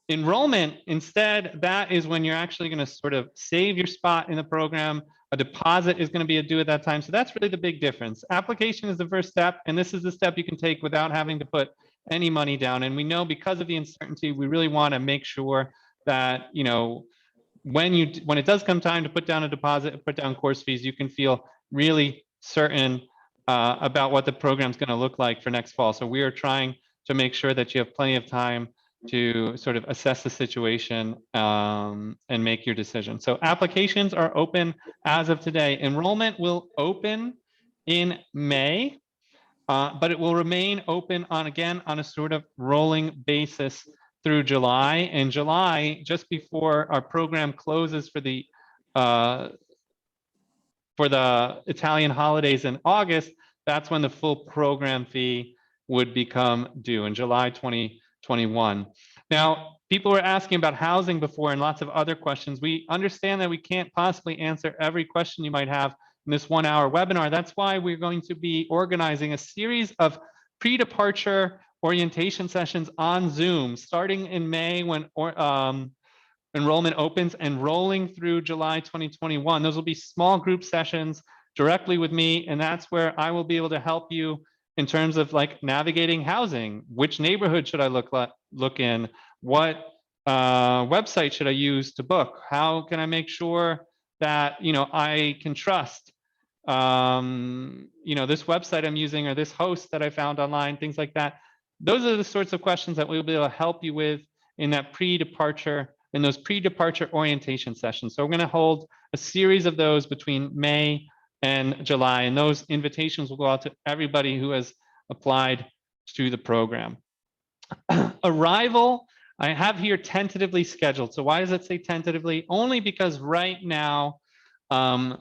Enrollment, instead, that is when you're actually going to sort of save your spot in the program. A deposit is going to be due at that time. So that's really the big difference. Application is the first step, and this is the step you can take without having to put any money down. And we know because of the uncertainty, we really want to make sure that, when it does come time to put down a deposit, put down course fees, you can feel really certain about what the program is going to look like for next fall. So we are trying to make sure that you have plenty of time to sort of assess the situation and make your decision. So applications are open as of today. Enrollment will open in May, but it will remain open on a sort of rolling basis through July. And July, just before our program closes for the Italian holidays in August, that's when the full program fee would become due in July 2021. Now, people were asking about housing before and lots of other questions. We understand that we can't possibly answer every question you might have in this 1 hour webinar. That's why we're going to be organizing a series of pre-departure orientation sessions on Zoom, starting in May when enrollment opens and rolling through July 2021. Those will be small group sessions directly with me, and that's where I will be able to help you in terms of like navigating housing. Which neighborhood should I look in? What website should I use to book? How can I make sure that I can trust this website I'm using or this host that I found online, things like that. Those are the sorts of questions that we'll be able to help you with in those pre-departure orientation sessions. So we're going to hold a series of those between May and July, and those invitations will go out to everybody who has applied to the program. Arrival, I have here tentatively scheduled. So why does it say tentatively? Only because right now, the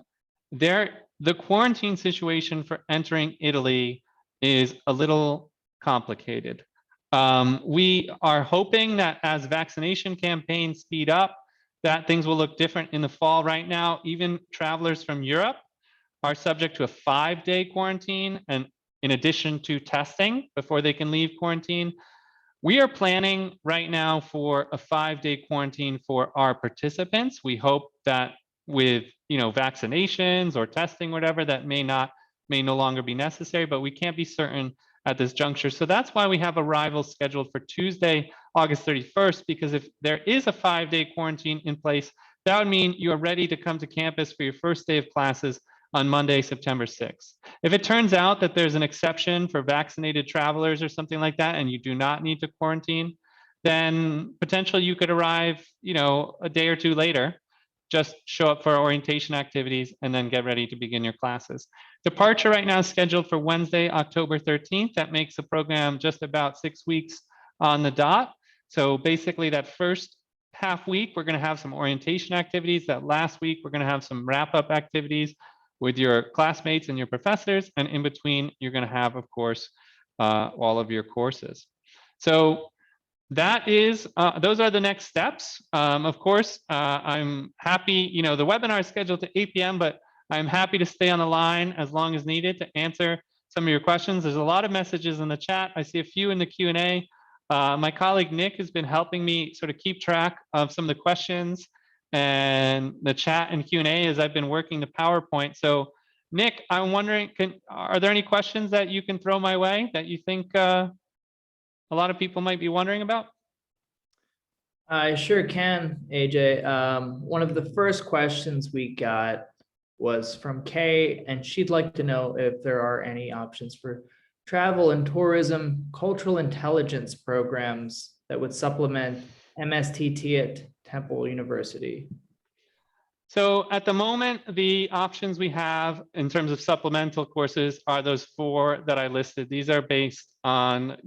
quarantine situation for entering Italy is a little complicated. We are hoping that as vaccination campaigns speed up, that things will look different in the fall. Right now, even travelers from Europe are subject to a 5-day quarantine, and in addition to testing before they can leave quarantine. We are planning right now for a 5-day quarantine for our participants. We hope that with vaccinations or testing, whatever, that may no longer be necessary, but we can't be certain at this juncture. So that's why we have arrivals scheduled for Tuesday, August 31st, because if there is a 5-day quarantine in place, that would mean you are ready to come to campus for your first day of classes on Monday, September 6th. If it turns out that there's an exception for vaccinated travelers or something like that, and you do not need to quarantine, then potentially you could arrive, a day or two later, just show up for orientation activities and then get ready to begin your classes. Departure right now is scheduled for Wednesday, October 13th. That makes the program just about 6 weeks on the dot. So basically that first half week, we're going to have some orientation activities. That last week, we're going to have some wrap-up activities with your classmates and your professors. And in between, you're going to have, of course, all of your courses. So that is, those are the next steps. Of course, I'm happy, the webinar is scheduled to 8 p.m., but I'm happy to stay on the line as long as needed to answer some of your questions. There's a lot of messages in the chat. I see a few in the Q&A. My colleague Nick has been helping me sort of keep track of some of the questions and the chat and Q&A as I've been working the PowerPoint. So Nick, I'm wondering, are there any questions that you can throw my way that you think a lot of people might be wondering about? I sure can, AJ. One of the first questions we got was from Kay, and she'd like to know if there are any options for travel and tourism cultural intelligence programs that would supplement MSTT at Temple University. So at the moment, the options we have in terms of supplemental courses are those 4 that I listed. These are based on,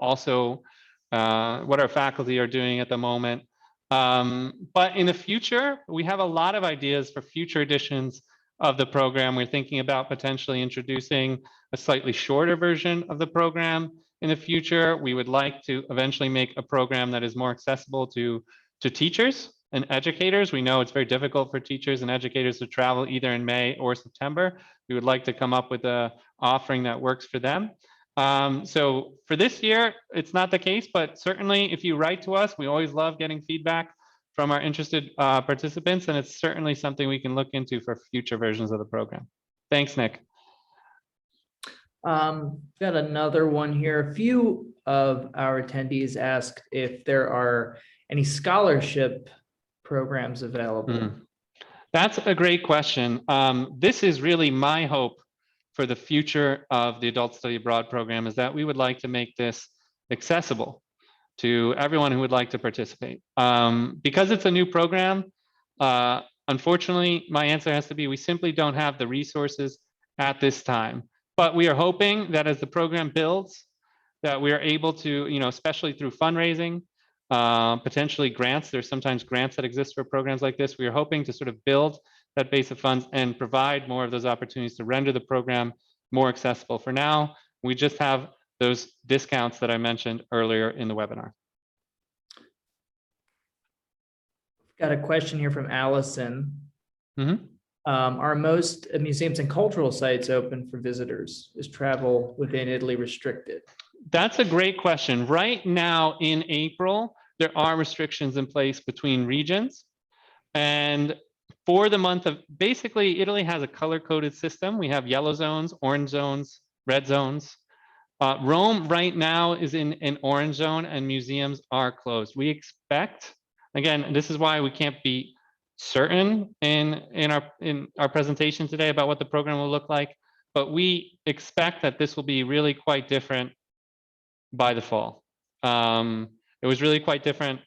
also what our faculty are doing at the moment. But in the future, we have a lot of ideas for future editions of the program. We're thinking about potentially introducing a slightly shorter version of the program in the future. We would like to eventually make a program that is more accessible to teachers and educators. We know it's very difficult for teachers and educators to travel either in May or September. We would like to come up with an offering that works for them. So for this year, it's not the case, but certainly if you write to us, we always love getting feedback from our interested participants, and it's certainly something we can look into for future versions of the program. Thanks, Nick. Got another one here. A few of our attendees asked if there are any scholarship programs available. That's a great question. This is really my hope for the future of the Adult Study Abroad program, is that we would like to make this accessible to everyone who would like to participate. Because it's a new program, unfortunately, my answer has to be we simply don't have the resources at this time. But we are hoping that as the program builds, that we are able to, especially through fundraising, potentially grants. There's sometimes grants that exist for programs like this. We are hoping to sort of build that base of funds and provide more of those opportunities to render the program more accessible. For now, we just have those discounts that I mentioned earlier in the webinar. Got a question here from Allison. Are most museums and cultural sites open for visitors? Is travel within Italy restricted? That's a great question. Right now in April, there are restrictions in place between regions. And for the month of, basically, Italy has a color-coded system. We have yellow zones, orange zones, red zones. Rome right now is in an orange zone and museums are closed. We expect, again, this is why we can't be certain in our presentation today about what the program will look like, but we expect that this will be really quite different by the fall. It was really quite different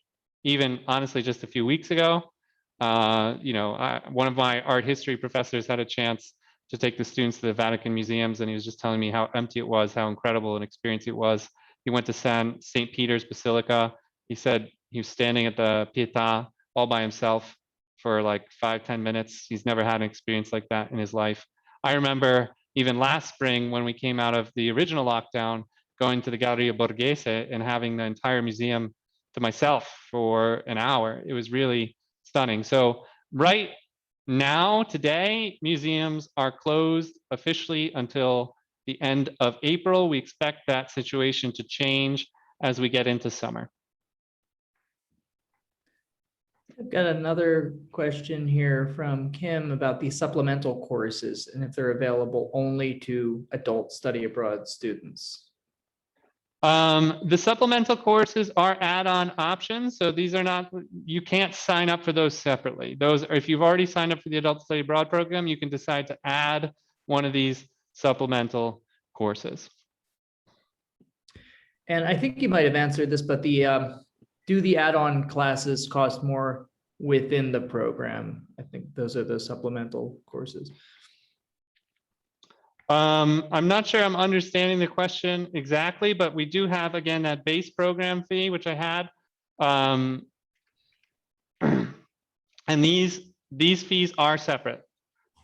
even honestly just a few weeks ago. One of my art history professors had a chance to take the students to the Vatican museums, and he was just telling me how empty it was, how incredible an experience it was. He went to St. Peter's Basilica. He said he was standing at the Pietà all by himself for like 5-10 minutes. He's never had an experience like that in his life. I remember even last spring when we came out of the original lockdown, going to the Galleria Borghese and having the entire museum to myself for an hour. It was really stunning. So right now, today, museums are closed officially until the end of April. We expect that situation to change as we get into summer. I've got another question here from Kim about the supplemental courses and if they're available only to adult study abroad students. The supplemental courses are add-on options. So these are not, you can't sign up for those separately. Those are, if you've already signed up for the Adult Study Abroad program, you can decide to add one of these supplemental courses. And I think you might have answered this, but do the add-on classes cost more within the program? I think those are the supplemental courses. I'm not sure I'm understanding the question exactly, but we do have, again, that base program fee, which I had. And these fees are separate.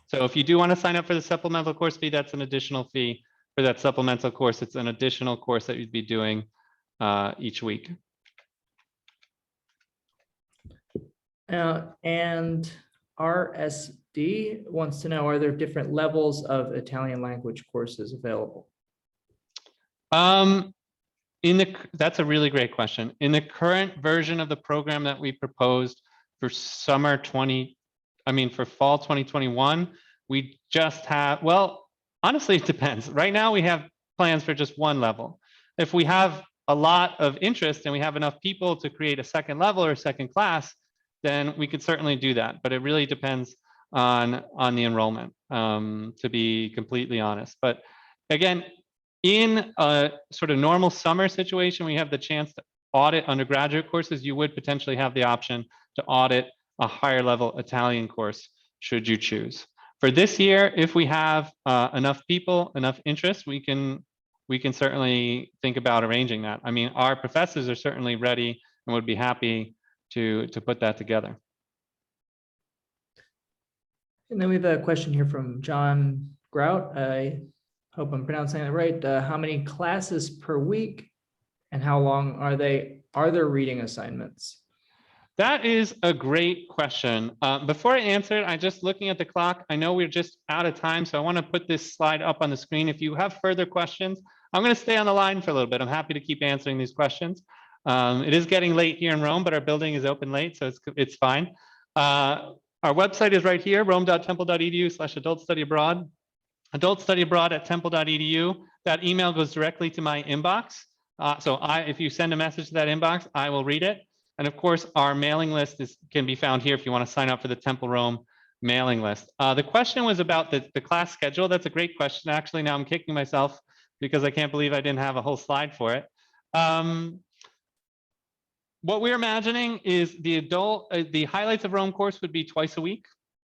So if you do want to sign up for the supplemental course fee, that's an additional fee. For that supplemental course, it's an additional course that you'd be doing each week. And RSD wants to know, are there different levels of Italian language courses available? That's a really great question. In the current version of the program that we proposed for for fall 2021, we just have, well, honestly, it depends. Right now we have plans for just one level. If we have a lot of interest and we have enough people to create a second level or a second class, then we could certainly do that. But it really depends on the enrollment, to be completely honest. But again, in a sort of normal summer situation, we have the chance to audit undergraduate courses. You would potentially have the option to audit a higher level Italian course should you choose. For this year, if we have enough people, enough interest, we can certainly think about arranging that. I mean, our professors are certainly ready and would be happy to put that together. And then we have a question here from John Grout. I hope I'm pronouncing that right. How many classes per week and how long are there reading assignments? That is a great question. Before I answer it, I'm just looking at the clock. I know we're just out of time, so I want to put this slide up on the screen. If you have further questions, I'm going to stay on the line for a little bit. I'm happy to keep answering these questions. It is getting late here in Rome, but our building is open late, so it's fine. Our website is right here, rome.temple.edu/adultstudyabroad. adultstudyabroad@temple.edu. That email goes directly to my inbox. So if you send a message to that inbox, I will read it. And of course, our mailing list can be found here if you want to sign up for the Temple Rome mailing list. The question was about the class schedule. That's a great question. Actually, now I'm kicking myself because I can't believe I didn't have a whole slide for it. What we're imagining is the Highlights of Rome course would be twice a week,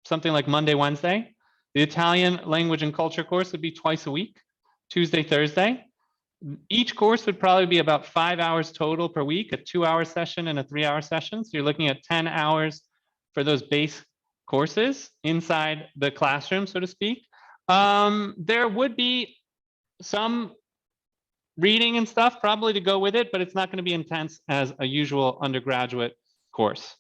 something like Monday, Wednesday. The Italian language and culture course would be twice a week, Tuesday, Thursday. Each course would probably be about 5 hours total per week, a 2-hour session and a 3-hour session. So you're looking at 10 hours for those base courses inside the classroom, so to speak. There would be some reading and stuff probably to go with it, but it's not going to be intense as a usual undergraduate course.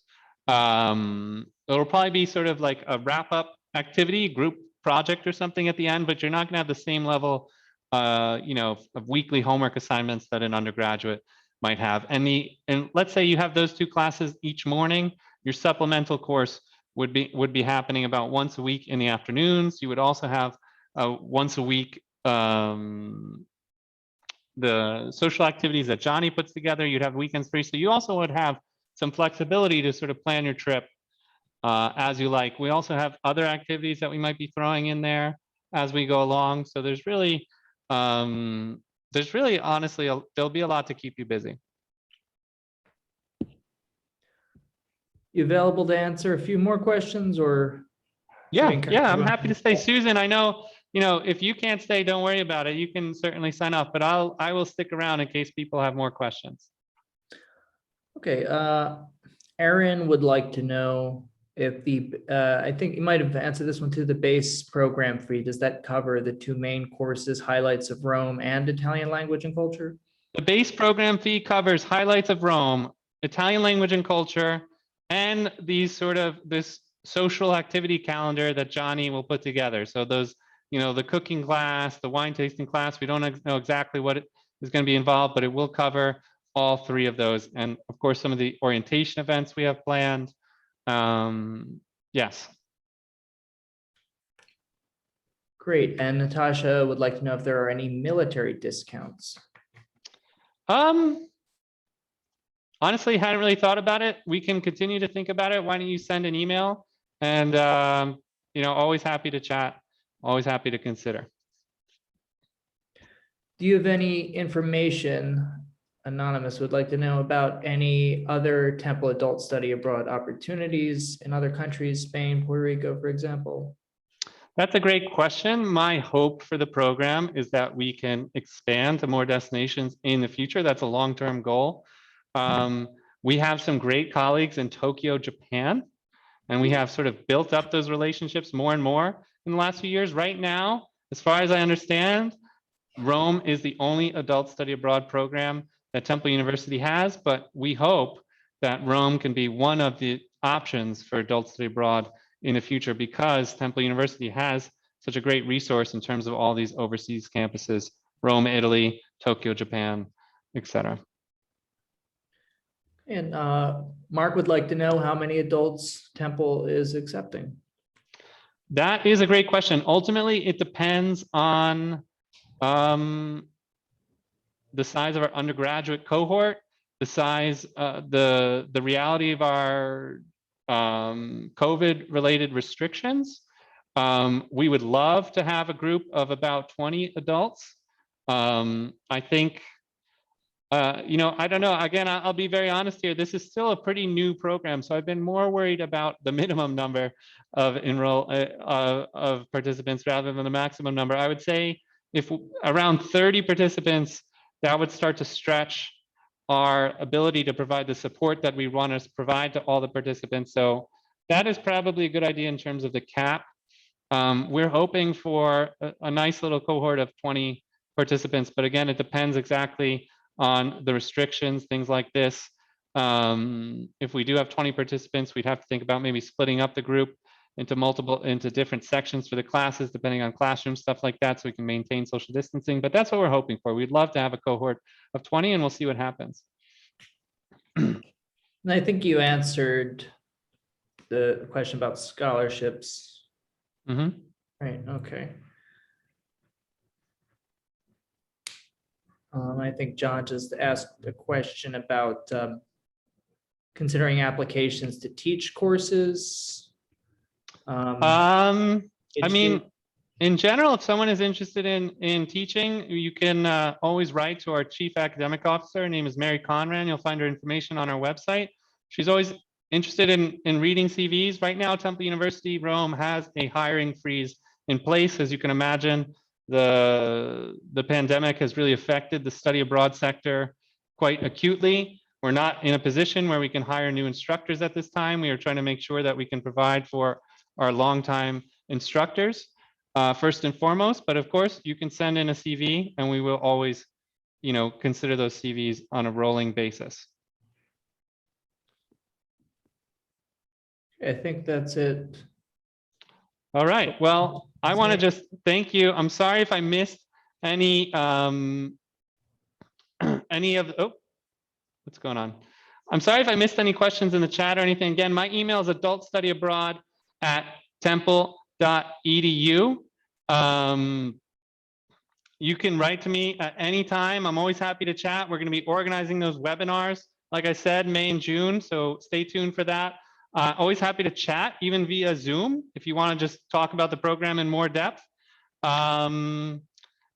It'll probably be sort of like a wrap-up activity, group project or something at the end, but you're not going to have the same level of weekly homework assignments that an undergraduate might have. And let's say you have those two classes each morning, your supplemental course would be happening about once a week in the afternoons. You would also have once a week the social activities that Johnny puts together. You'd have weekends free. So you also would have some flexibility to sort of plan your trip as you like. We also have other activities that we might be throwing in there as we go along. So there's really honestly, there'll be a lot to keep you busy. You available to answer a few more questions or? Yeah, I'm happy to stay. Susan, I know, if you can't stay, don't worry about it. You can certainly sign up, but I will stick around in case people have more questions. Okay, Aaron would like to know if I think you might have answered this one too, the base program fee, does that cover the two main courses, Highlights of Rome and Italian language and culture? The base program fee covers Highlights of Rome, Italian language and culture, and this social activity calendar that Johnny will put together. So those, the cooking class, the wine tasting class, we don't know exactly what is going to be involved, but it will cover all three of those. And of course, some of the orientation events we have planned. Yes. Great. And Natasha would like to know if there are any military discounts. Honestly, hadn't really thought about it. We can continue to think about it. Why don't you send an email? And, you know, always happy to chat, always happy to consider. Do you have any information, Anonymous would like to know, about any other Temple adult study abroad opportunities in other countries, Spain, Puerto Rico, for example? That's a great question. My hope for the program is that we can expand to more destinations in the future. That's a long-term goal. We have some great colleagues in Tokyo, Japan, and we have sort of built up those relationships more and more in the last few years. Right now, as far as I understand, Rome is the only adult study abroad program that Temple University has, but we hope that Rome can be one of the options for adult study abroad in the future, because Temple University has such a great resource in terms of all these overseas campuses: Rome, Italy, Tokyo, Japan, etc. And Mark would like to know how many adults Temple is accepting. That is a great question. Ultimately, it depends on the size of our undergraduate cohort, the size, the reality of our COVID-related restrictions. We would love to have a group of about 20 adults. I think, you know, I don't know. Again, I'll be very honest here. This is still a pretty new program, so I've been more worried about the minimum number of of participants rather than the maximum number. I would say if around 30 participants, that would start to stretch our ability to provide the support that we want to provide to all the participants. So that is probably a good idea in terms of the cap. We're hoping for a nice little cohort of 20 participants, but again, it depends exactly on the restrictions, things like this. If we do have 20 participants, we'd have to think about maybe splitting up the group into different sections for the classes, depending on classroom, stuff like that, so we can maintain social distancing. But that's what we're hoping for. We'd love to have a cohort of 20, and we'll see what happens. And I think you answered the question about scholarships. Mm-hmm. Right, okay. I think John just asked a question about considering applications to teach courses. I mean, in general, if someone is interested in teaching, you can always write to our chief academic officer. Her name is Mary Conran. You'll find her information on our website. She's always interested in reading CVs. Right now, Temple University Rome has a hiring freeze in place. As you can imagine, the pandemic has really affected the study abroad sector quite acutely. We're not in a position where we can hire new instructors at this time. We are trying to make sure that we can provide for our longtime instructors first and foremost. But of course, you can send in a CV, and we will always, you know, consider those CVs on a rolling basis. I think that's it. All right. Well, I want to just thank you. I'm sorry if I missed any what's going on? I'm sorry if I missed any questions in the chat or anything. Again, my email is adultstudyabroad@temple.edu. You can write to me at any time. I'm always happy to chat. We're going to be organizing those webinars, like I said, May and June. So stay tuned for that. Always happy to chat, even via Zoom, if you want to just talk about the program in more depth. And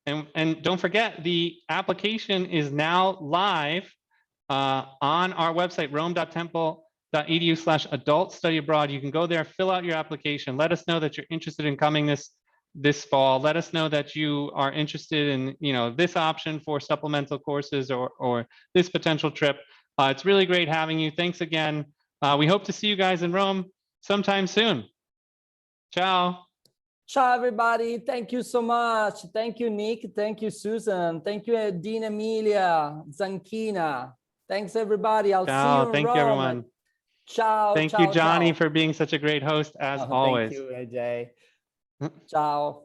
don't forget, the application is now live on our website, rome.temple.edu/adult study abroad. You can go there, fill out your application. Let us know that you're interested in coming this fall. Let us know that you are interested in, you know, this option for supplemental courses or this potential trip. It's really great having you. Thanks again. We hope to see you guys in Rome sometime soon. Ciao. Ciao, everybody. Thank you so much. Thank you, Nick. Thank you, Susan. Thank you, Dean Emilia, Zanchina. Thanks, everybody. I'll see you in Thank Rome. you, everyone. Ciao. Thank ciao, you, Johnny, ciao. for being such a great host, as always. Thank you, AJ. Ciao.